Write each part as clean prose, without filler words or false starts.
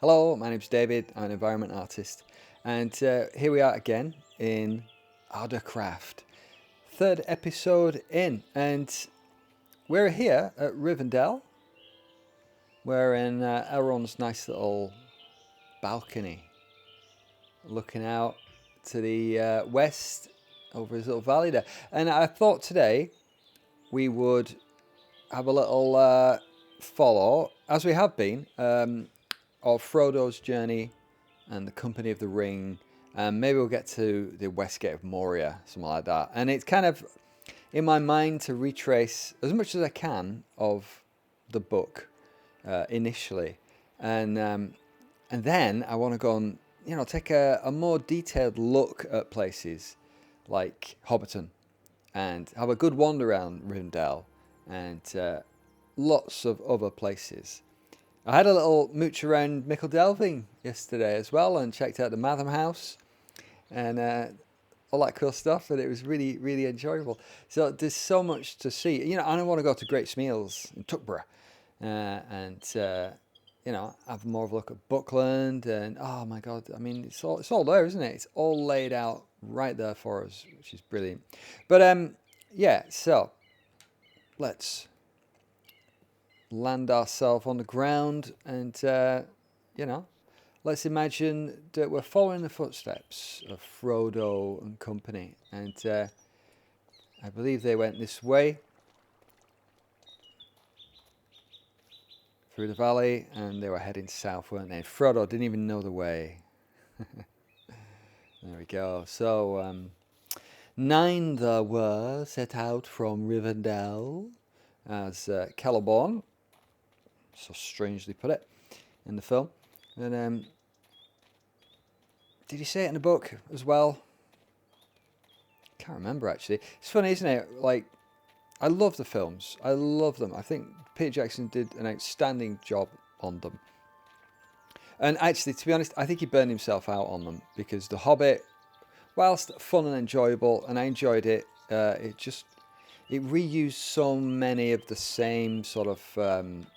Hello, my name's David, I'm an environment artist, and here we are again in ArdaCraft. Third episode in, and we're here at Rivendell. We're in Elrond's nice little balcony, looking out to the west over his little valley there. And I thought today we would have a little follow, as we have been, of Frodo's journey and the Company of the Ring, and maybe we'll get to the West Gate of Moria, something like that. And it's kind of in my mind to retrace as much as I can of the book initially, and then I want to go and take a more detailed look at places like Hobbiton and have a good wander around Rivendell and lots of other places. I had a little mooch around Mickle Delving yesterday as well and checked out the Madam House and all that cool stuff, and it was really, really enjoyable. So there's so much to see. And I want to go to Great Smeals in Tuckborough and have more of a look at Buckland, and oh my God, I mean, it's all there, isn't it? It's all laid out right there for us, which is brilliant. But yeah, so let's land ourselves on the ground and let's imagine that we're following the footsteps of Frodo and company, and I believe they went this way through the valley and they were heading south, weren't they? Frodo didn't even know the way. There we go. So 9 there were set out from Rivendell, as Celeborn so strangely put it in the film. And did he say it in the book as well? Can't remember actually. It's funny, isn't it? Like, I love the films. I love them. I think Peter Jackson did an outstanding job on them. And actually, to be honest, I think he burned himself out on them, because The Hobbit, whilst fun and enjoyable, and I enjoyed it, it reused so many of the same sort of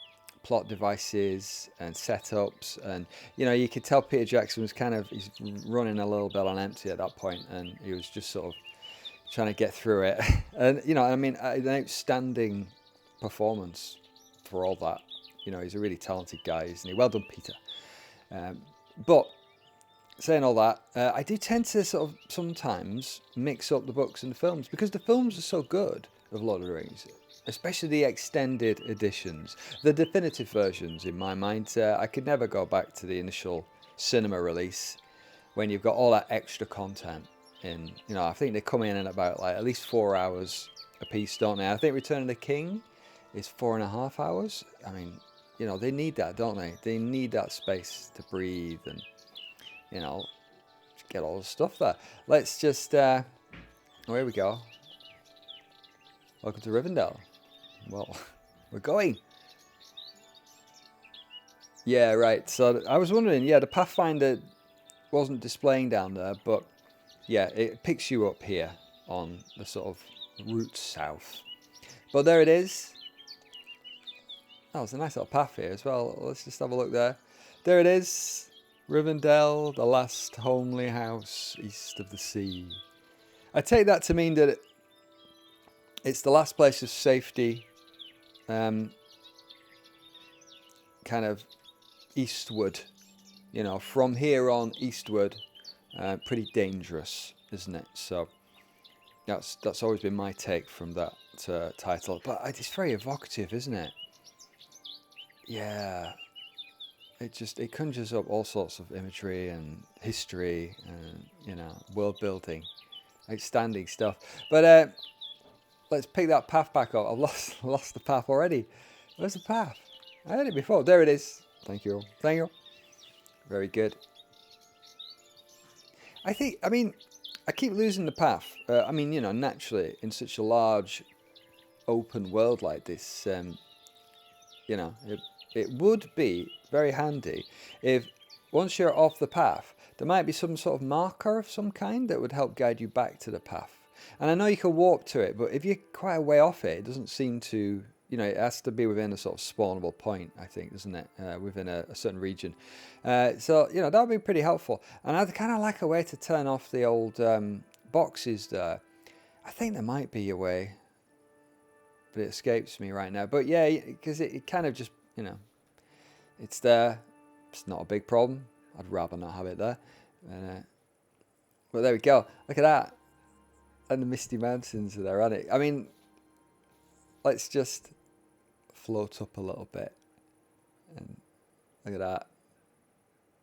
plot devices and setups, and you could tell Peter Jackson was he's running a little bit on empty at that point, and he was just sort of trying to get through it. And an outstanding performance for all that. He's a really talented guy, isn't he? Well done, Peter. But saying all that, I do tend to sort of sometimes mix up the books and the films, because the films are so good of Lord of the Rings, especially the extended editions, the definitive versions. In my mind, I could never go back to the initial cinema release when you've got all that extra content in. I think they come in at about at least 4 hours a piece, don't they? I think Return of the King is 4.5 hours. I mean, they need that, don't they? They need that space to breathe and get all the stuff there. Let's just here we go. Welcome to Rivendell. Well, we're going. Yeah, right. So I was wondering, the Pathfinder wasn't displaying down there, but yeah, it picks you up here on the sort of route south. But there it is. Oh, it's a nice little path here as well. Let's just have a look there. There it is. Rivendell, the last homely house east of the sea. I take that to mean that it's the last place of safety, kind of eastward. From here on eastward, pretty dangerous, isn't it? So that's always been my take from that title. But it's very evocative, isn't it? Yeah. It conjures up all sorts of imagery and history and world building, outstanding stuff. But let's pick that path back up. I've lost the path already. Where's the path? I had it before. There it is. Thank you. Very good. I keep losing the path. Naturally, in such a large open world like this, it would be very handy if, once you're off the path, there might be some sort of marker of some kind that would help guide you back to the path. And I know you can warp to it, but if you're quite a way off it, it doesn't seem to you know, it has to be within a sort of spawnable point, I think, doesn't it? Within a certain region. So, you know, that would be pretty helpful. And I'd kind of like a way to turn off the old boxes there. I think there might be a way, but it escapes me right now. But yeah, because it kind of just, you know, it's there. It's not a big problem. I'd rather not have it there. But there we go. Look at that. And the Misty Mountains are there, aren't it? I mean, let's just float up a little bit. And look at that.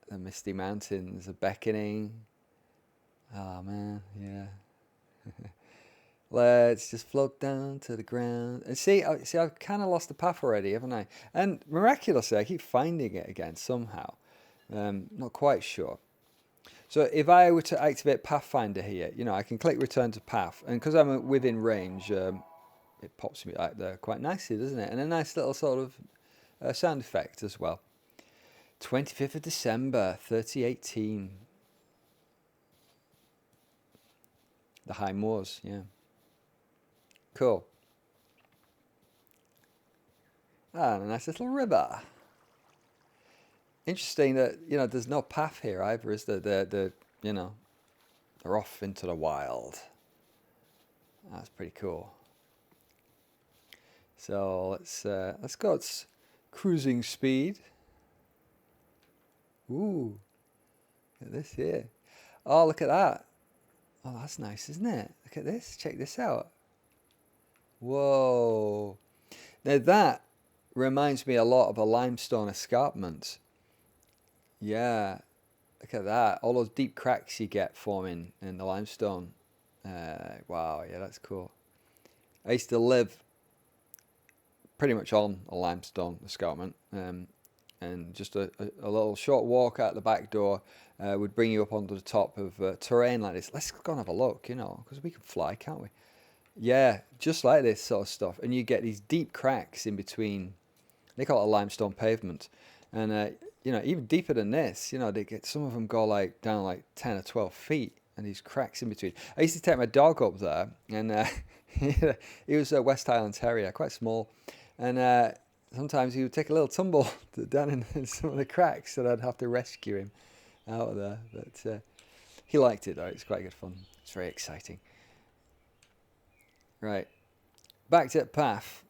The Misty Mountains are beckoning. Oh, man, yeah. Let's just float down to the ground. And see, I've kind of lost the path already, haven't I? And miraculously, I keep finding it again somehow. Not quite sure. So if I were to activate Pathfinder here, you know, I can click return to path. And because I'm within range, it pops me out there quite nicely, doesn't it? And a nice little sort of sound effect as well. 25th of December, 3018. The High Moors, yeah. Cool. Ah, and a nice little river. Interesting that, you know, there's no path here either, is there? They're you know, they're off into the wild. That's pretty cool. So let's go. It's cruising speed. Ooh, look at this here. Oh, look at that. Oh, that's nice, isn't it? Look at this. Check this out. Whoa. Now that reminds me a lot of a limestone escarpment. Yeah, look at that. All those deep cracks you get forming in the limestone. Wow, yeah, that's cool. I used to live pretty much on a limestone escarpment. And just a little short walk out the back door would bring you up onto the top of terrain like this. Let's go and have a look, you know, because we can fly, can't we? Yeah, just like this sort of stuff. And you get these deep cracks in between. They call it a limestone pavement. And, you know, even deeper than this, you know, they get, some of them go like down like 10 or 12 feet. And these cracks in between. I used to take my dog up there. And he was a West Highland Terrier, quite small. And sometimes he would take a little tumble down in some of the cracks, and I'd have to rescue him out of there. But he liked it, though. It's quite good fun. It's very exciting. Right. Back to the path.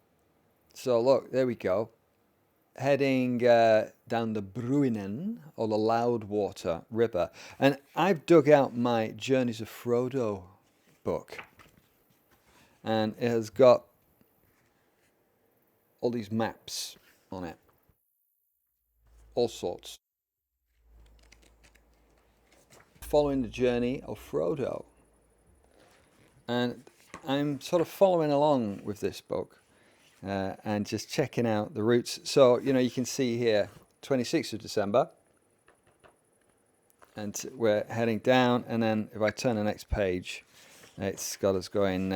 So, look, there we go. Heading down the Bruinen, or the Loudwater River. And I've dug out my Journeys of Frodo book. And it has got all these maps on it. All sorts. Following the journey of Frodo. And I'm sort of following along with this book. And just checking out the routes. So, you know, you can see here, 26th of December. And we're heading down. And then if I turn the next page, it's got us going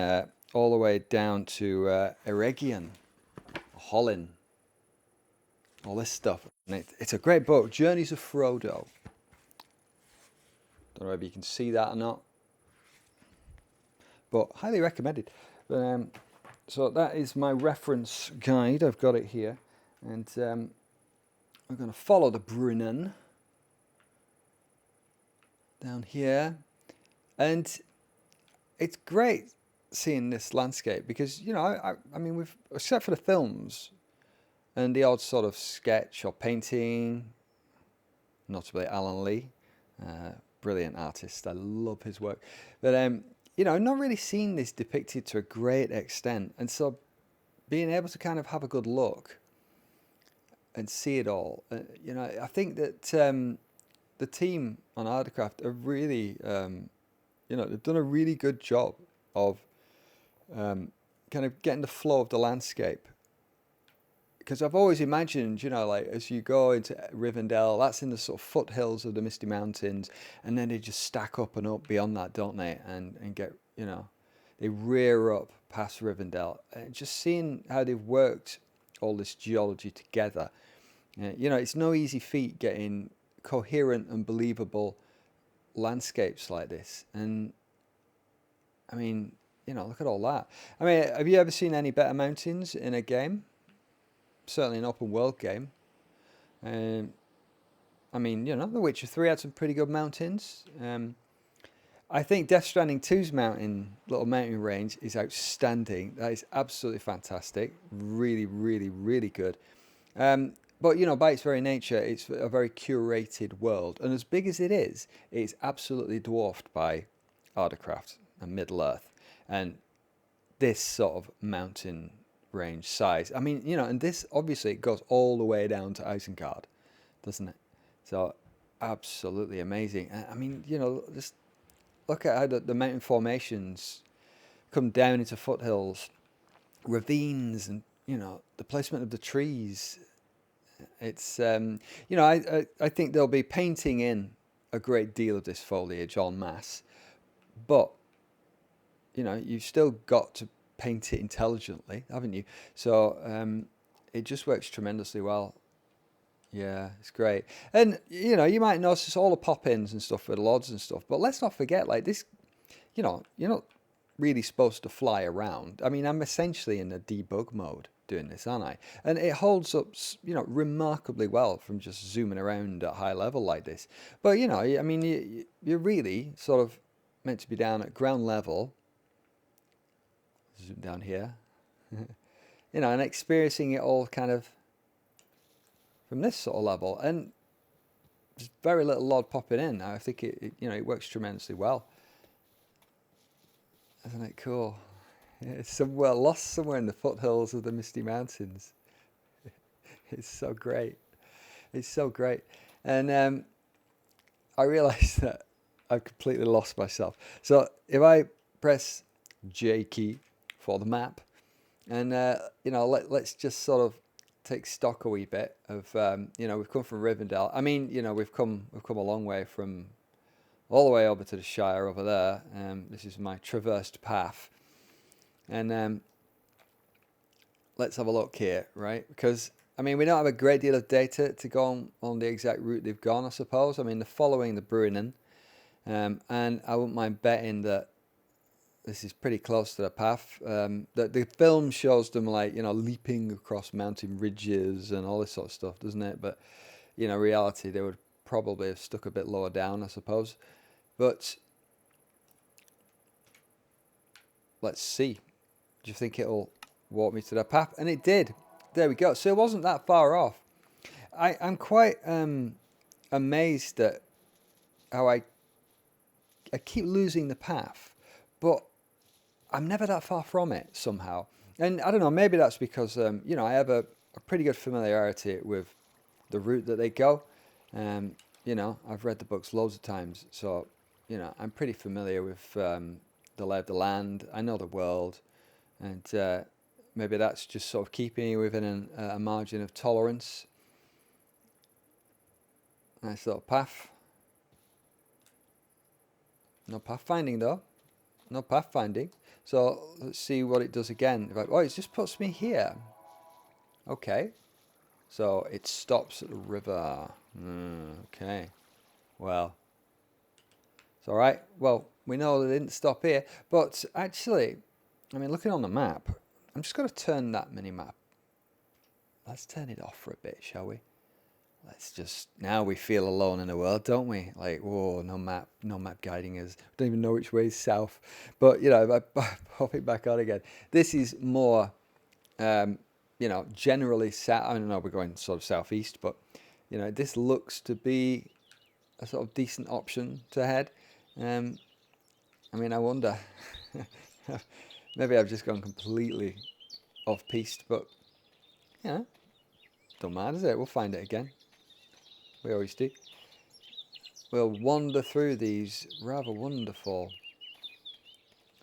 all the way down to Eregion, Hollin, all this stuff. And it's a great book, Journeys of Frodo. Don't know if you can see that or not. But highly recommended. But, so that is my reference guide. I've got it here. And we're going to follow the Brunnen down here. And it's great seeing this landscape because, you know, I mean, we've, except for the films and the odd sort of sketch or painting, notably Alan Lee, brilliant artist. I love his work. But, you know, I've not really seen this depicted to a great extent. And so being able to kind of have a good look and see it all, you know, I think that the team on ArdaCraft have really, you know, they've done a really good job of kind of getting the flow of the landscape. Because I've always imagined, you know, like as you go into Rivendell, that's in the sort of foothills of the Misty Mountains, and then they just stack up and up beyond that, don't they? And get, you know, they rear up past Rivendell. And just seeing how they've worked all this geology together, you know, it's no easy feat getting coherent and believable landscapes like this. And I mean, you know, look at all that. I mean, have you ever seen any better mountains in a game? Certainly an open world game. I mean, you know, The Witcher 3 had some pretty good mountains. I think Death Stranding 2's little mountain range is outstanding. That is absolutely fantastic. Really, really, really good. But, you know, by its very nature, it's a very curated world. And as big as it is, it's absolutely dwarfed by ArdaCraft and Middle-earth. And this sort of mountain range size. I mean, you know, and this, obviously, it goes all the way down to Isengard, doesn't it? So, absolutely amazing. I mean, you know, just look at how the mountain formations come down into foothills, ravines, and, you know, the placement of the trees. It's, you know, I think they'll be painting in a great deal of this foliage en masse, but, you know, you've still got to paint it intelligently, haven't you? So it just works tremendously well. Yeah, it's great. And, you know, you might notice all the pop-ins and stuff with LODs and stuff, but let's not forget, like, this, you know, you're not really supposed to fly around. I mean, I'm essentially in a debug mode doing this, aren't I? And it holds up, you know, remarkably well from just zooming around at high level like this. But, you know, I mean, you're really sort of meant to be down at ground level. Zoom down here. You know, and experiencing it all kind of from this sort of level. And there's very little LOD popping in. I think you know, it works tremendously well. Isn't it cool? Yeah, it's somewhere lost somewhere in the foothills of the Misty Mountains. It's so great. It's so great. And I realised that I've completely lost myself. So if I press J key for the map, and you know, let's just sort of take stock a wee bit of you know, we've come from Rivendell. I mean, you know, we've come a long way from all the way over to the Shire over there. This is my traversed path, and let's have a look here, right? Because I mean, we don't have a great deal of data to go on the exact route they've gone, I suppose. I mean, they're following the Bruinen, and I wouldn't mind betting that this is pretty close to the path. The film shows them, like, you know, leaping across mountain ridges and all this sort of stuff, doesn't it? But, you know, reality, they would probably have stuck a bit lower down, I suppose. But let's see. Do you think it'll walk me to the path? And it did. There we go. So it wasn't that far off. I'm quite amazed at how I keep losing the path, but I'm never that far from it somehow. And I don't know, maybe that's because, you know, I have a pretty good familiarity with the route that they go. You know, I've read the books loads of times, so, you know, I'm pretty familiar with the lay of the land. I know the world, and maybe that's just sort of keeping me within a margin of tolerance. Nice little path. No pathfinding though. No pathfinding. So let's see what it does again. Oh, it just puts me here. Okay. So it stops at the river. Okay. Well, it's all right. Well, we know they didn't stop here. But actually, I mean, looking on the map, I'm just going to turn that mini-map. Let's turn it off for a bit, shall we? Let's just, now we feel alone in the world, don't we? Like, whoa, no map guiding us. We don't even know which way is south. But, you know, if I pop it back on again, this is more, you know, generally south. I don't know, we're going sort of southeast, but, you know, this looks to be a sort of decent option to head. I mean, I wonder, maybe I've just gone completely off-piste, but, you know, don't matter, does it? We'll find it again. We always do. We'll wander through these rather wonderful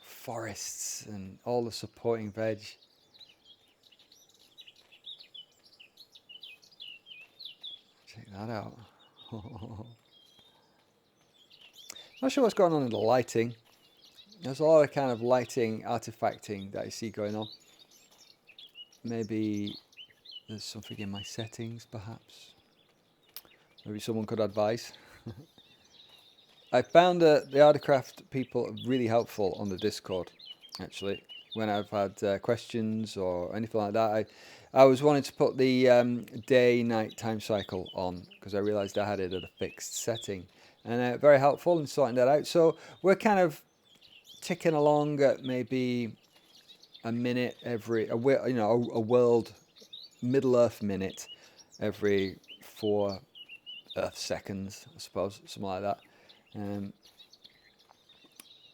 forests and all the supporting veg. Check that out. Not sure what's going on in the lighting. There's a lot of kind of lighting artifacting that I see going on. Maybe there's something in my settings, perhaps. Maybe someone could advise. I found the ArdaCraft people really helpful on the Discord. actually, when I've had questions or anything like that. I was wanting to put the day-night time cycle on because I realised I had it at a fixed setting, and very helpful in sorting that out. So we're kind of ticking along at maybe a minute every, a world Middle Earth minute every 4 Earth seconds, I suppose, something like that.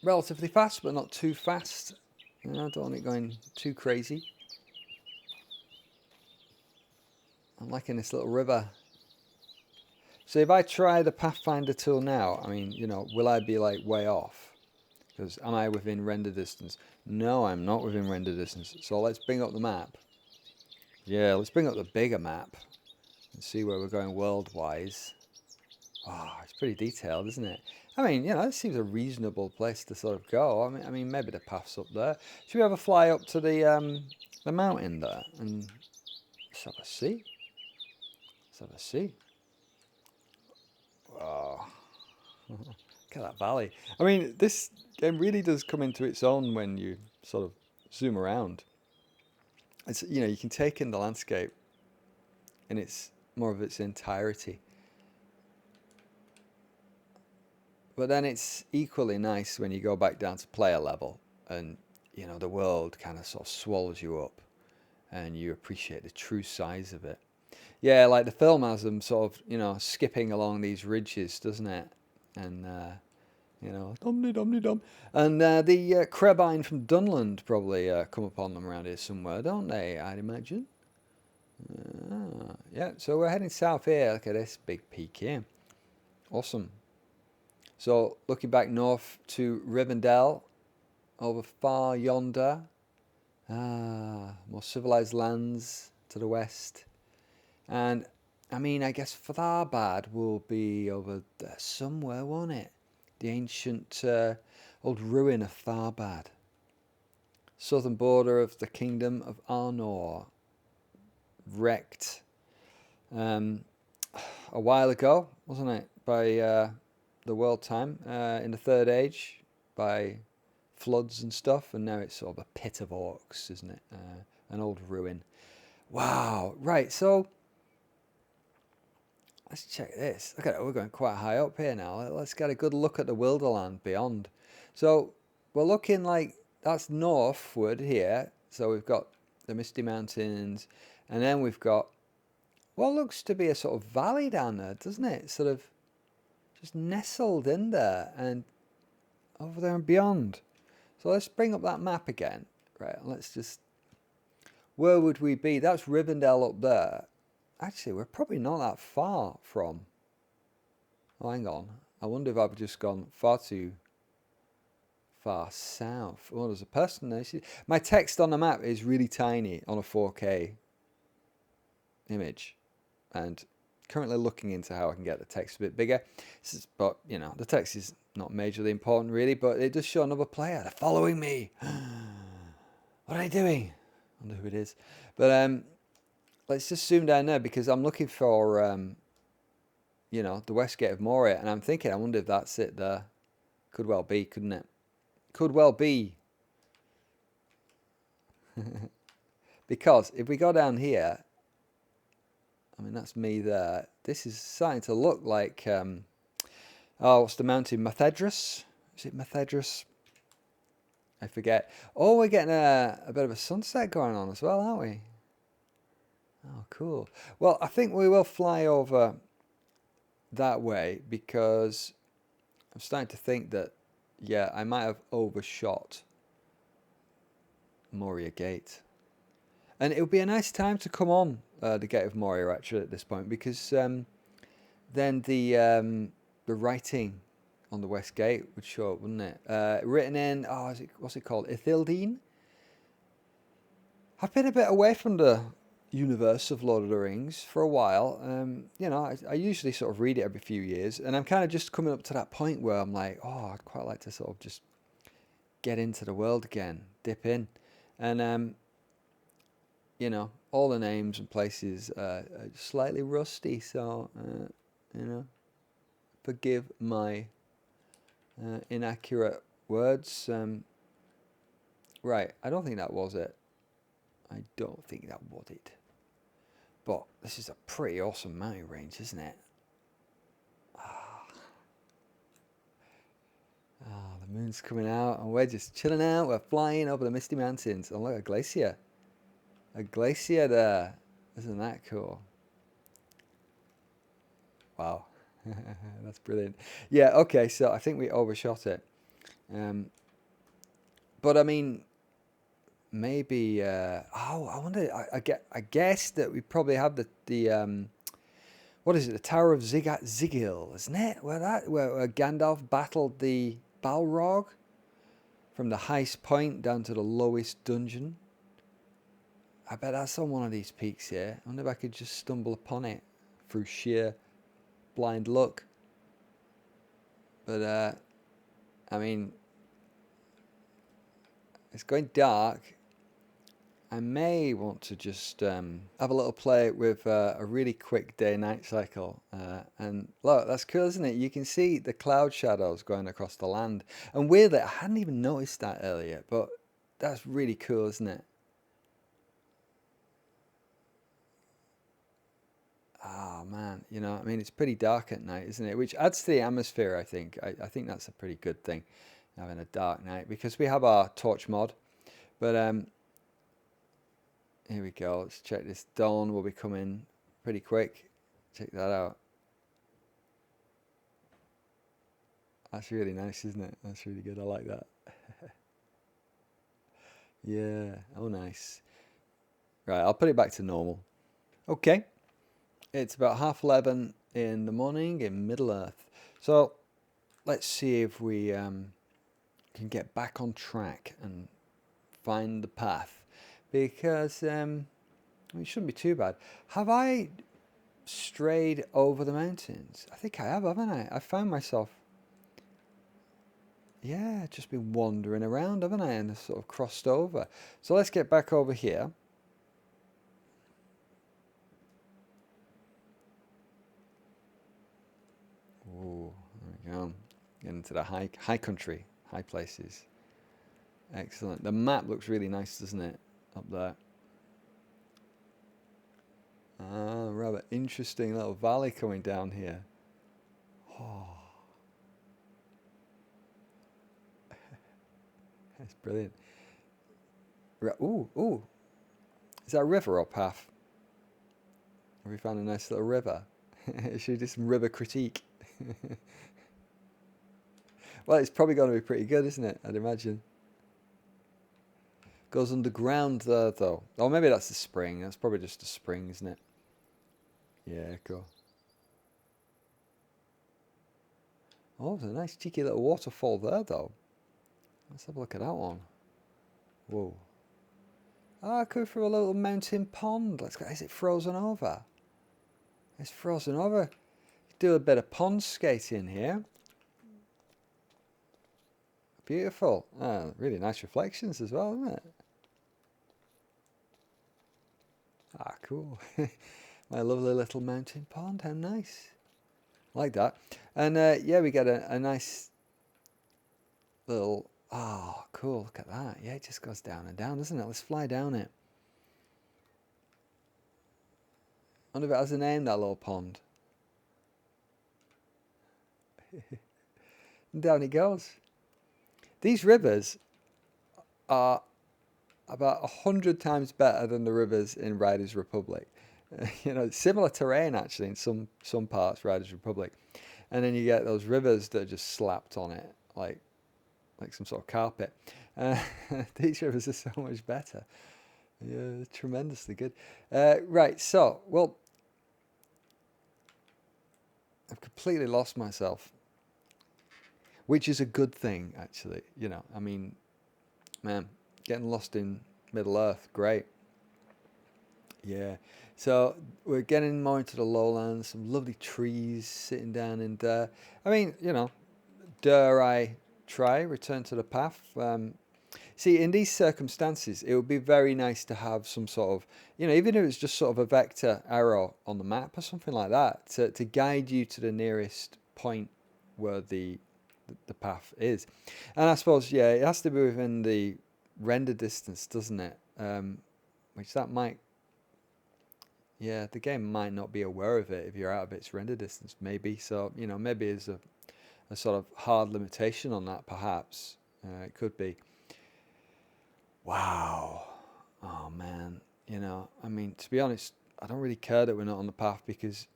Relatively fast, but not too fast. I don't want it going too crazy. I'm liking this little river. So if I try the Pathfinder tool now, I mean, will I be like way off? Because am I within render distance? No, I'm not within render distance. So let's bring up the map. Yeah, let's bring up the bigger map and see where we're going world-wise. Oh, it's pretty detailed, isn't it? I mean, this seems a reasonable place to sort of go. I mean, maybe the path's up there. Should we ever fly up to the mountain there and let's have a see? Let's have a see. Oh, look at that valley. I mean, this game really does come into its own when you sort of zoom around. It's you can take in the landscape in its more of its entirety. But then it's equally nice when you go back down to player level and the world kind of sort of swallows you up and you appreciate the true size of it. Yeah, like the film has them sort of, skipping along these ridges, doesn't it? And, dum-de-dum-de-dum. And the Krebine from Dunland probably come upon them around here somewhere, don't they, I'd imagine? Yeah, so we're heading south here. Look at this big peak here. Awesome. So looking back north to Rivendell, over far yonder. More civilized lands to the west. And I mean, I guess Tharbad will be over there somewhere, won't it? The ancient old ruin of Tharbad. Southern border of the kingdom of Arnor. Wrecked a while ago, wasn't it? By the world time in the Third Age, by floods and stuff, and now it's sort of a pit of orcs, isn't it? An old ruin. Wow. Right, so let's check this. Look at it, we're going quite high up here now. Let's get a good look at the Wilderland beyond. So we're looking like that's northward here. So we've got the Misty Mountains, and then we've got what looks to be a sort of valley down there, doesn't it? Sort of just nestled in there and over there and beyond. So let's bring up that map again. Right, let's just... Where would we be? That's Rivendell up there. Actually, we're probably not that far from... Oh, hang on. I wonder if I've just gone far too far south. Oh, there's a person there. My text on the map is really tiny on a 4K image. And currently looking into how I can get the text a bit bigger. But, the text is not majorly important really, but it does show another player. They're following me. What are they doing? I wonder who it is. But let's just zoom down there because I'm looking for, the West Gate of Moria. And I'm thinking, I wonder if that's it there. Could well be, couldn't it? Could well be. Because if we go down here, I mean, that's me there. This is starting to look like, what's the mountain? Mathedrus? Is it Mathedrus? I forget. Oh, we're getting a bit of a sunset going on as well, aren't we? Oh, cool. Well, I think we will fly over that way because I'm starting to think that, yeah, I might have overshot Moria Gate. And it would be a nice time to come on the Gate of Moria, actually, at this point, because then the writing on the West Gate would show up, wouldn't it? Written in, what's it called? Ithildine? I've been a bit away from the universe of Lord of the Rings for a while. I usually sort of read it every few years, and I'm kind of just coming up to that point where I'm like, I'd quite like to sort of just get into the world again, dip in. And, all the names and places are slightly rusty, so, forgive my inaccurate words. Right, I don't think that was it. I don't think that was it. But this is a pretty awesome mountain range, isn't it? Ah, the moon's coming out and we're just chilling out. We're flying over the Misty Mountains. And look, a glacier. A glacier there. Isn't that cool? Wow. That's brilliant. Yeah, okay, so I think we overshot it. But I mean, maybe. I wonder. I guess that we probably have the what is it? The Tower of Zigil, isn't it? Where Gandalf battled the Balrog from the highest point down to the lowest dungeon. I bet that's on one of these peaks here. I wonder if I could just stumble upon it through sheer blind luck. But I mean, it's going dark. I may want to just have a little play with a really quick day-night cycle. And look, that's cool, isn't it? You can see the cloud shadows going across the land. And weirdly, I hadn't even noticed that earlier, but that's really cool, isn't it? Oh man, you know, I mean, it's pretty dark at night, isn't it? Which adds to the atmosphere, I think. I think that's a pretty good thing, having a dark night, because we have our torch mod. But here we go. Let's check this. Dawn will be coming pretty quick. Check that out. That's really nice, isn't it? That's really good. I like that. Yeah. Oh, nice. Right, I'll put it back to normal. Okay. It's about 11:30 in the morning in Middle Earth. So let's see if we can get back on track and find the path, because it shouldn't be too bad. Have I strayed over the mountains? I think I have, haven't I? I found myself, yeah, just been wandering around, haven't I? And sort of crossed over. So let's get back over here. Oh, there we go. Getting into the high country, high places. Excellent. The map looks really nice, doesn't it? Up there. Ah, rather interesting little valley coming down here. Oh, that's brilliant. Ooh. Is that a river or path? Have we found a nice little river? Should we do some river critique? Well, it's probably going to be pretty good, isn't it? I'd imagine. Goes underground there, though. Oh, maybe that's the spring. That's probably just a spring, isn't it? Yeah, cool. Oh, there's a nice cheeky little waterfall there, though. Let's have a look at that one. Whoa. Ah, go through a little mountain pond. Let's go. Is it frozen over? It's frozen over. Do a bit of pond skating here. Beautiful. Ah, really nice reflections as well, isn't it? Ah, cool. My lovely little mountain pond. How nice. Like that. And yeah, we get a nice little... Oh, cool. Look at that. Yeah, it just goes down and down, doesn't it? Let's fly down it. I wonder if it has a name, that little pond. And down it goes. These rivers are about 100 times better than the rivers in Riders Republic. You know, similar terrain actually in some parts, Riders Republic. And then you get those rivers that are just slapped on it, like some sort of carpet. These rivers are so much better. Yeah, tremendously good. Right, so, well, I've completely lost myself, which is a good thing, actually. You know, I mean, man, getting lost in Middle Earth, great. Yeah, so we're getting more into the lowlands, some lovely trees sitting down in there. I mean, you know, dare I try return to the path? See, in these circumstances, it would be very nice to have some sort of, you know, even if it's just sort of a vector arrow on the map or something like that, to guide you to the nearest point where the path is. And I suppose, yeah, it has to be within the render distance, doesn't it? Which that might, yeah, the game might not be aware of it if you're out of its render distance, maybe. So, you know, maybe there's a sort of hard limitation on that, perhaps. It could be. Wow. Oh, man. You know, I mean, to be honest, I don't really care that we're not on the path, because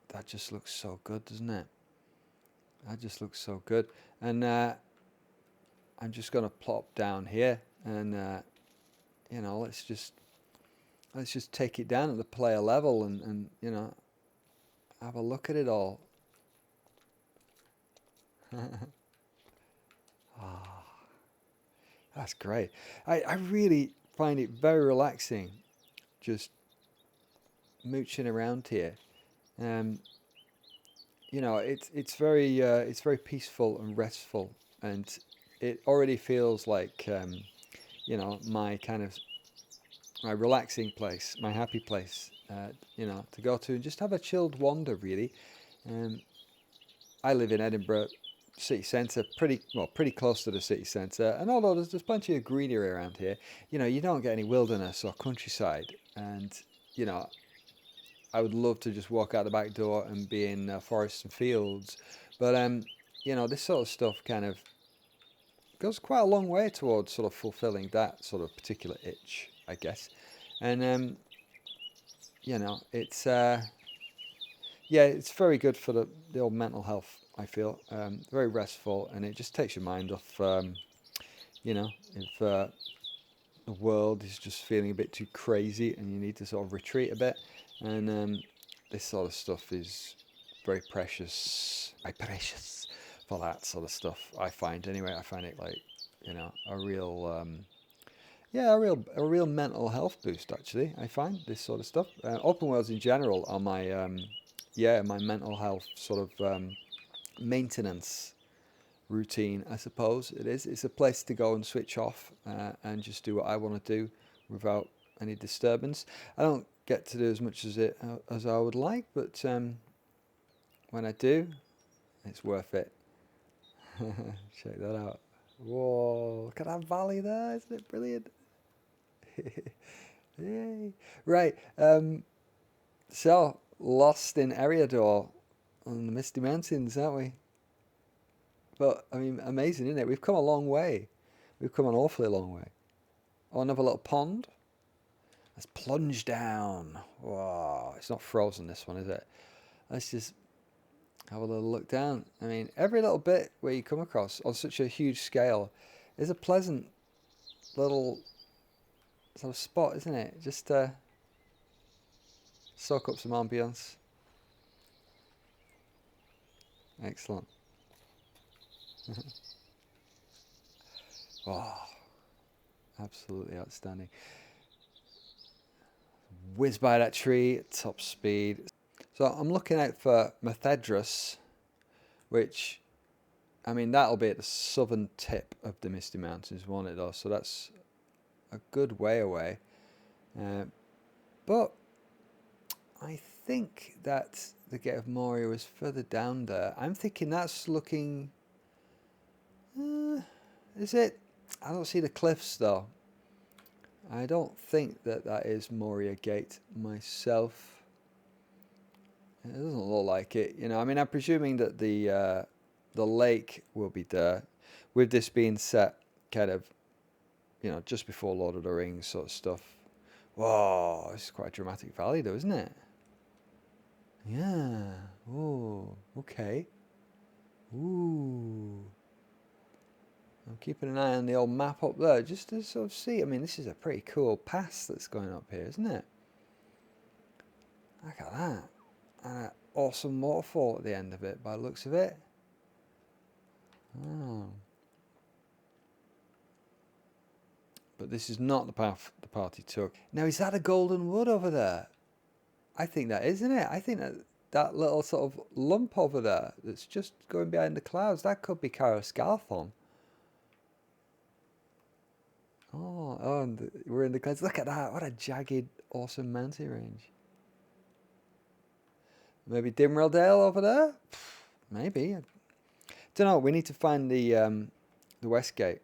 that just looks so good, doesn't it? That just looks so good. And I'm just going to plop down here and, you know, let's just take it down at the player level and you know, have a look at it all. Oh, that's great. I really find it very relaxing just mooching around here. You know, it's very peaceful and restful, and it already feels like you know, my kind of my relaxing place, my happy place, you know, to go to and just have a chilled wander, really. I live in Edinburgh city centre, pretty close to the city centre, and although there's plenty of greenery around here, you know, you don't get any wilderness or countryside, and you know, I would love to just walk out the back door and be in forests and fields, but you know, this sort of stuff kind of goes quite a long way towards sort of fulfilling that sort of particular itch, I guess. And you know, it's yeah, it's very good for the old mental health, I feel. Very restful, and it just takes your mind off, you know, if the world is just feeling a bit too crazy and you need to sort of retreat a bit. And this sort of stuff is very precious, for that sort of stuff, I find. Anyway, I find it like, you know, a real, yeah, a real mental health boost, actually, I find, this sort of stuff. Open worlds in general are my, yeah, my mental health sort of maintenance routine, I suppose it is. It's a place to go and switch off and just do what I want to do without any disturbance. I don't get to do as much as I would like, but when I do, it's worth it. Check that out. Whoa, look at that valley there, isn't it brilliant? Yay. Right, so lost in Eriador on the Misty Mountains, aren't we? But I mean, amazing, isn't it? We've come a long way. We've come an awfully long way. Oh, another little pond. Let's plunge down. Wow, it's not frozen, this one, is it? Let's just have a little look down. I mean, every little bit where you come across on such a huge scale is a pleasant little sort of spot, isn't it? Just soak up some ambience. Excellent. Wow, absolutely outstanding. Whiz by that tree at top speed. So I'm looking out for Methedras, which, I mean, that'll be at the southern tip of the Misty Mountains, won't it, though? So that's a good way away. But I think that the Gate of Moria was further down there. I'm thinking that's looking... is it? I don't see the cliffs, though. I don't think that is Moria Gate myself. It doesn't look like it. You know, I mean, I'm presuming that the lake will be there, with this being set kind of, you know, just before Lord of the Rings sort of stuff. Whoa, this is quite a dramatic valley, though, isn't it? Yeah. Oh, okay. Ooh. I'm keeping an eye on the old map up there just to sort of see. I mean, this is a pretty cool pass that's going up here, isn't it? Look at that. And an awesome waterfall at the end of it, by the looks of it. Oh. But this is not the path the party took. Now, is that a golden wood over there? I think that is, isn't it? I think that little sort of lump over there that's just going behind the clouds, that could be Carascalthon. Oh, and we're in the clouds. Look at that. What a jagged, awesome mountain range. Maybe Dimrildale over there? Maybe. Don't know. We need to find the West Gate.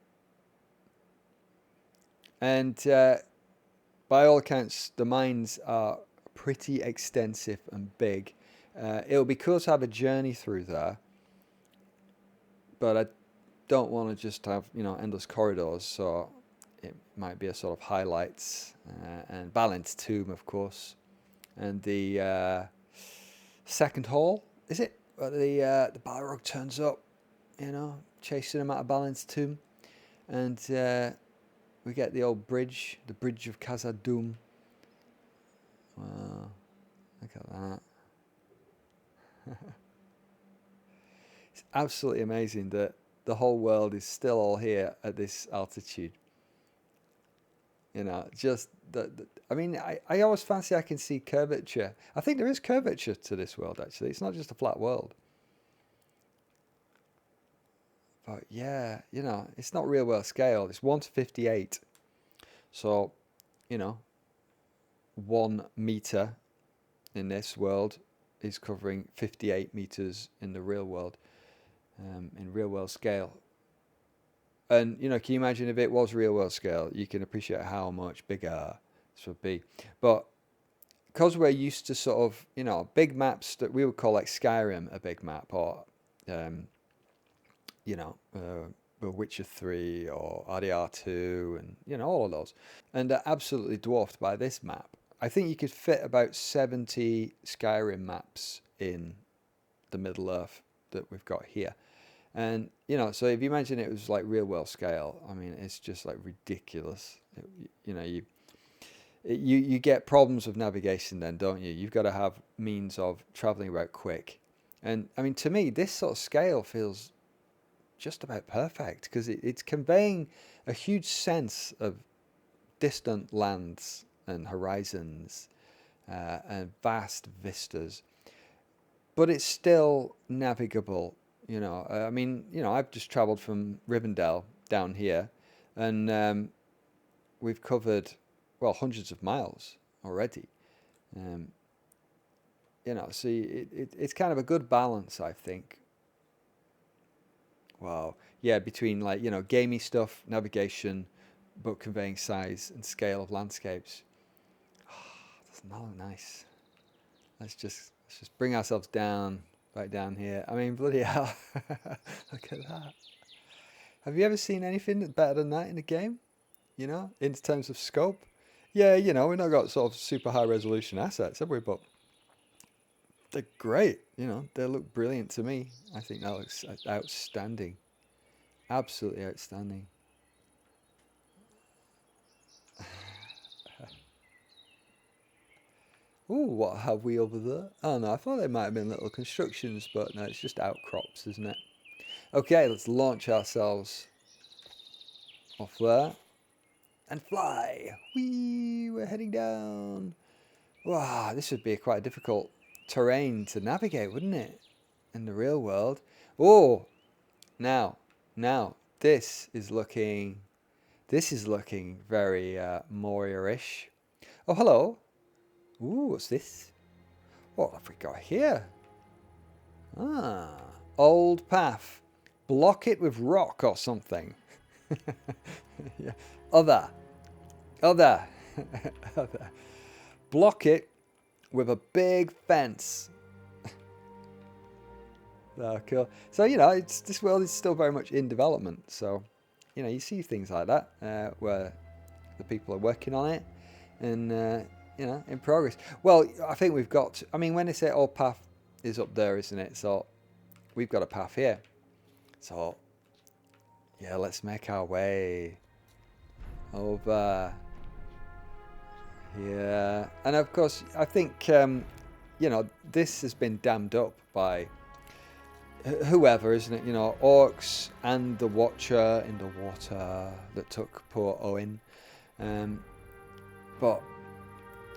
And by all accounts, the mines are pretty extensive and big. It'll be cool to have a journey through there, but I don't want to just have, you know, endless corridors, so it might be a sort of highlights and balanced tomb, of course, and the second hall, is it? Where the Balrog turns up, you know, chasing him out of balanced tomb, and we get the old bridge, the bridge of Khazad-dûm. Wow, look at that. It's absolutely amazing that the whole world is still all here at this altitude. You know, just I mean, I always fancy I can see curvature. I think there is curvature to this world, actually. It's not just a flat world. But yeah, you know, it's not real world scale. It's 1 to 58. So, you know, 1 meter in this world is covering 58 meters in the real world, in real world scale. And, you know, can you imagine if it was real world scale? You can appreciate how much bigger this would be. But because we're used to sort of, you know, big maps that we would call like Skyrim a big map, or, you know, Witcher 3 or RDR2 and, you know, all of those. And they're absolutely dwarfed by this map. I think you could fit about 70 Skyrim maps in the Middle Earth that we've got here. And, you know, so if you imagine it was like real world scale, I mean, it's just like ridiculous. You know, you get problems with navigation then, don't you? You've got to have means of traveling about quick. And, I mean, to me, this sort of scale feels just about perfect because it's conveying a huge sense of distant lands and horizons and vast vistas, but it's still navigable. You know, I mean, you know, I've just travelled from Rivendell down here, and we've covered, well, hundreds of miles already. You know, so it's kind of a good balance, I think. Wow. Yeah, between like, you know, gamey stuff, navigation, but conveying size and scale of landscapes. That's not nice. Let's just bring ourselves down, right down here. I mean, bloody hell. Look at that. Have you ever seen anything better than that in a game? You know, in terms of scope? Yeah, you know, we've not got sort of super high resolution assets, have we? But they're great. You know, they look brilliant to me. I think that looks outstanding. Absolutely outstanding. Ooh, what have we over there? Oh no, I thought they might have been little constructions, but no, it's just outcrops, isn't it? Okay, let's launch ourselves off there and fly. Whee! We're heading down. Wow, this would be quite a difficult terrain to navigate, wouldn't it? In the real world. Oh, now, this is looking very Moria-ish. Oh, hello. Ooh, what's this? What have we got here? Ah, old path. Block it with rock or something. Yeah. Other. Other. Other. Block it with a big fence. Oh, cool. So, you know, this world is still very much in development. So, you know, you see things like that where the people are working on it and, you know, in progress. Well, I think we've got, I mean, when they say old path is up there, isn't it? So we've got a path here. So, yeah, let's make our way over here. And of course, I think, you know, this has been dammed up by whoever, isn't it? You know, orcs and the Watcher in the water that took poor Owen. But,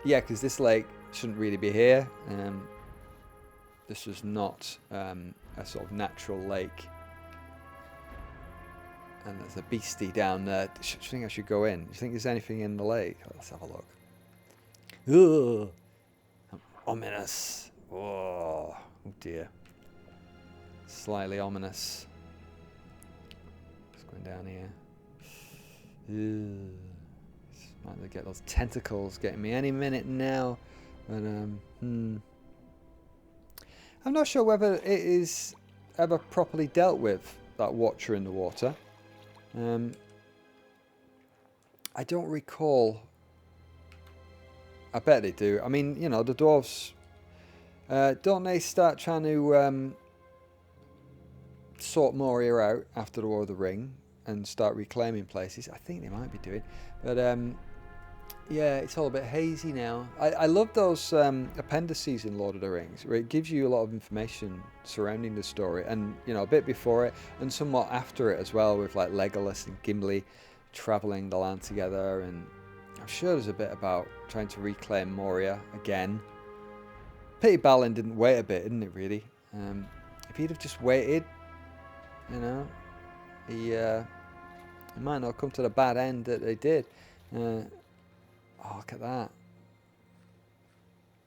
yeah, because this lake shouldn't really be here. This was not a sort of natural lake. And there's a beastie down there. Do you think I should go in? Do you think there's anything in the lake? Let's have a look. Ugh. Ominous. Oh dear. Slightly ominous. Just going down here. Ugh. Might as well get those tentacles getting me any minute now. But I'm not sure whether it is ever properly dealt with, that Watcher in the water. I don't recall. I bet they do. I mean, you know, the dwarves, don't they start trying to sort Moria out after the War of the Ring and start reclaiming places? I think they might be doing. But yeah, it's all a bit hazy now. I love those appendices in Lord of the Rings, where it gives you a lot of information surrounding the story, and you know, a bit before it and somewhat after it as well, with like Legolas and Gimli traveling the land together. And I'm sure there's a bit about trying to reclaim Moria again. Pity Balin didn't wait a bit, didn't it, really? If he'd have just waited, you know, he might not come to the bad end that they did. Oh, look at that.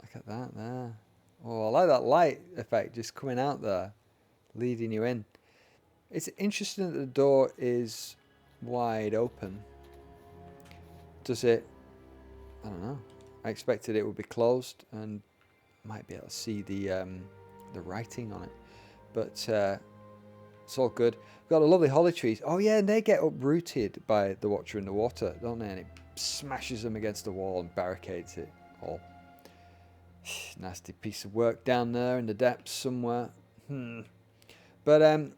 Look at that there. Oh, I like that light effect just coming out there, leading you in. It's interesting that the door is wide open. Does it... I don't know. I expected it would be closed and might be able to see the writing on it. But it's all good. We've got the lovely holly trees. Oh yeah, and they get uprooted by the Watcher in the water, don't they? And it smashes them against the wall and barricades it all. Nasty piece of work down there in the depths somewhere. But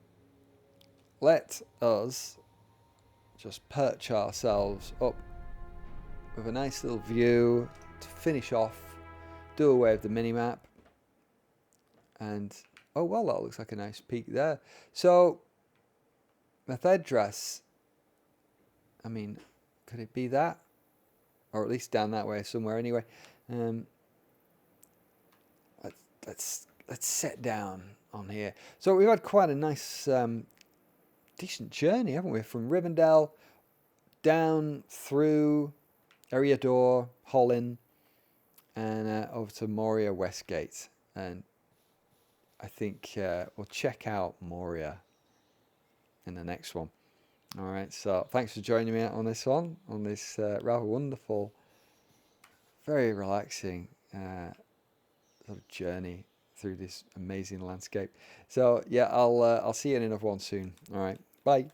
let us just perch ourselves up with a nice little view to finish off, do away with the mini-map. And, oh well, that looks like a nice peak there. So, the third dress, I mean, could it be that? Or at least down that way somewhere anyway. Let's sit down on here. So we've had quite a nice, decent journey, haven't we? From Rivendell down through Eriador, Hollin, and over to Moria West Gate. And I think we'll check out Moria in the next one. All right, so thanks for joining me on this one, on this rather wonderful, very relaxing sort of journey through this amazing landscape. So yeah, I'll see you in another one soon. All right, bye.